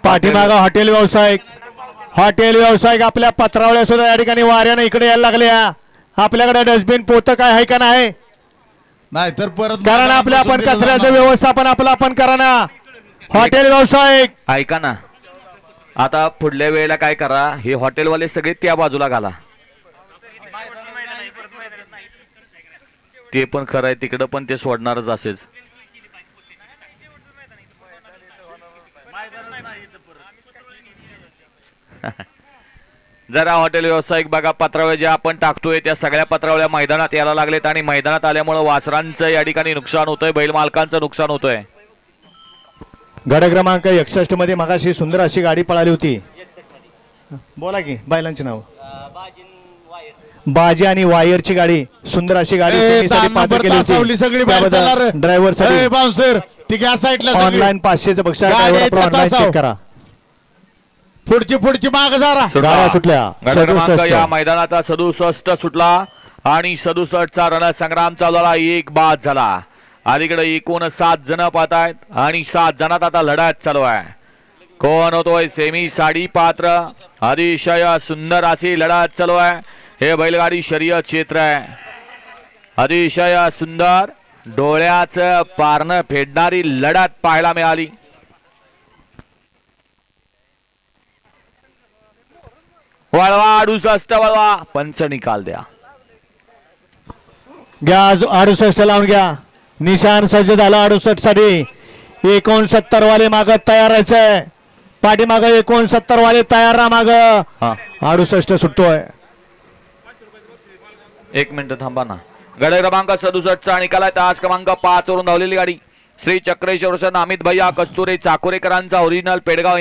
पाठीमागा hotel व्यावसायिक आपल्या पत्रावळ्या सुद्धा या ठिकाणी वाऱ्याने इकडे यायला लागल्या. आपल्याकडे डस्टबिन पोतं काय आहे का नाही? नाही तर परत कारण आपल्या आपण कचऱ्याचं व्यवस्थापन आपलं आपण करा ना. हॉटेल व्यावसायिक ऐका ना, आता पुढल्या वेळेला काय करा, हे हॉटेलवाले सगळे त्या बाजूला घाला. ते पण खरं आहे, तिकडं पण ते सोडणारच असेच. जरा हॉटेल व्यावसायिक बघा, पत्रावळ्या ज्या आपण टाकतोय त्या सगळ्या पत्रावळ्या मैदानात यायला लागलेत आणि मैदानात आल्यामुळे वासरांचं या ठिकाणी नुकसान होतंय, बैल मालकांचं नुकसान होतंय. गड क्रमांक 61 मध्ये मगाशी सुंदर अशी गाडी पळाली होती. बोला की बैलांचे नाव. बाजी आणि वायरची गाडी, सुंदर अशी गाडी सगळी ड्रायव्हर ऑनलाईन 500चं बक्षीस ऑनलाईन चेक करा. पुढची माग जरा गाड्या सुटल्या. क्रमांक या मैदानाचा 67 सुटला आणि 67चा रणसंग्राम चालू झाला. एक बाद झाला. अलीकडे एकूण 7 जण पाहत आहेत आणि 7 जणात आता लढत चालू आहे. कोण होतोय सेमी साडी पात्र? अतिशय सुंदर अशी लढत चालू आहे. हे बैलगाडी शर्यत क्षेत्र आहे. अतिशय सुंदर डोळ्याचं पारणं फेडणारी लढत पाहायला मिळाली. वळवा 68 वळवा, पंच निकाल द्या. घ्या 68 लावून घ्या. निशान सज्ज झाला 68 साठी. 69 वाले माग तयार राहायचंय. पाठीमाग 69 वाले तयार राहा. माग 68 सुटतोय. 1 मिनिट थांबा ना. गड क्रमांक 67चा निकाल आहे. तास क्रमांक 5 वरून धावलेली गाडी श्री चक्रेश्वर अमित भैया कस्तुरे चाकोरेकरांचा ओरिजिनल पेडगाव